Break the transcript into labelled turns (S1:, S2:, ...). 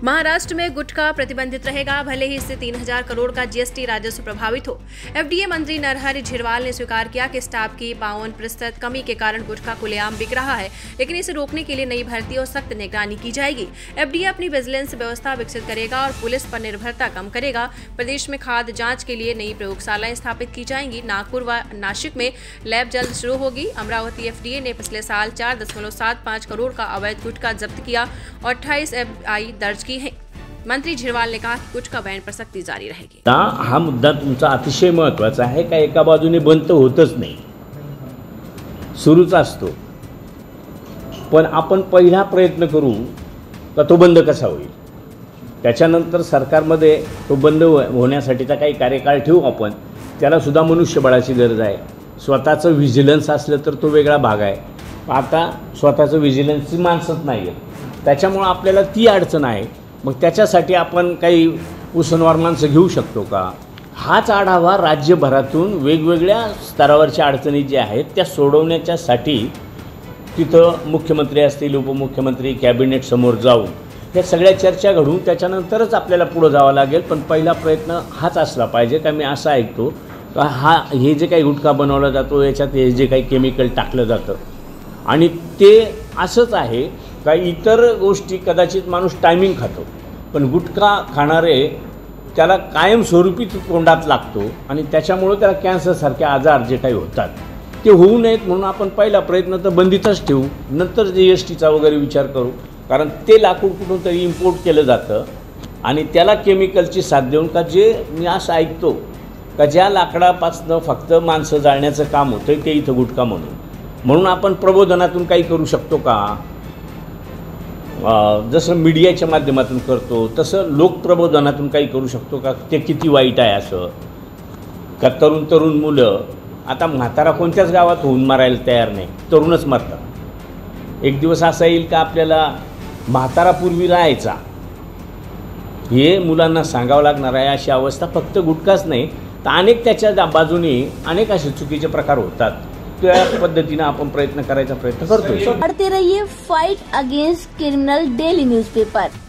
S1: महाराष्ट्र में गुटखा प्रतिबंधित रहेगा, भले ही इससे 3000 करोड़ का जीएसटी राजस्व प्रभावित हो। एफडीए मंत्री नरहरि झिरवाल ने स्वीकार किया कि स्टाफ की 52% कमी के कारण गुटखा खुलेआम बिक रहा है, लेकिन इसे रोकने के लिए नई भर्ती और सख्त निगरानी की जाएगी। एफडीए अपनी विजिलेंस व्यवस्था विकसित करेगा और पुलिस पर निर्भरता कम करेगा। प्रदेश में खाद्य जाँच के लिए नई प्रयोगशालाएं स्थापित की जाएंगी। नागपुर व नासिक में लैब जल्द शुरू होगी। अमरावती एफडीए ने पिछले साल 4.75 करोड़ का अवैध गुटखा जब्त किया और 28 एफआई दर्ज की है। मंत्री झिरवाल ने कहा कि गुटखा बैन पर सख्ती जारी रहेगी।
S2: हा मुद्दा तुमचा अतिशय महत्त्वाचा आहे का एका बाजूने बंद होतच नाही, सुरूच असतो, पण आपण पहिला प्रयत्न करू का तो बंद कसा होईल। त्याच्यानंतर सरकारमध्ये तो बंद होण्यासाठीचा काही कार्यकाळ ठेवू आपण, त्याला सुद्धा मनुष्यबळाची गरज आहे। स्वतःचं विजिलन्स असलं तर तो वेगळा भाग आहे, आता स्वतःचं विजिलन्सची माणसंच नाही आहे, त्याच्यामुळे आपल्याला ती अडचण आहे। मग त्याच्यासाठी आपण काही उसनवार माणसं घेऊ शकतो का? हाच आढावा राज्यभरातून वेगवेगळ्या स्तरावरच्या अडचणी ज्या आहेत त्या सोडवण्याच्यासाठी तिथं मुख्यमंत्री असतील, उपमुख्यमंत्री, कॅबिनेट समोर जाऊन या सगळ्या चर्चा घडून त्याच्यानंतरच आपल्याला पुढे जावं लागेल। पण पहिला प्रयत्न हाच असला पाहिजे का मी असं ऐकतो का हे जे काही गुटखा बनवला जातो याच्यात हे जे काही केमिकल टाकलं जातं आणि ते असंच आहे का इतर गोष्टी कदाचित माणूस टायमिंग खातो, पण गुटखा खाणारे त्याला कायमस्वरूपी तोंडात लागतो आणि त्याच्यामुळे त्याला कॅन्सरसारखे आजार जे काही होतात ते होऊ नयेत म्हणून आपण पहिला प्रयत्न तर बंदीतच ठेवू, नंतर जीएसटीचा वगैरे विचार करू। कारण ते लाकूड कुठून तरी इम्पोर्ट केलं जातं आणि त्याला केमिकलची साथ देऊन का जे मी असं ऐकतो का ज्या लाकडापासून फक्त माणसं जाळण्याचं काम होतं ते इथं गुटखा म्हणून आपण प्रबोधनातून काही करू शकतो का? जसं मीडियाच्या माध्यमातून करतो तसं लोकप्रबोधनातून काही करू शकतो का? ते किती वाईट आहे असं का? तरुण मुलं आता म्हातारा कोणत्याच गावात होऊन मारायला तयार नाही, तरुणच मरतात। एक दिवस असा येईल का आपल्याला म्हातारा पूर्वी राहायचा हे मुलांना सांगावं लागणार आहे। अशी अवस्था फक्त गुटखाच नाही तर अनेक त्याच्या बाजूने अनेक असे चुकीचे प्रकार होतात। त्या पद्धतीने आपण प्रयत्न करायचा प्रयत्न करतो।
S3: पढ़ते रहिए fight against criminal daily newspaper.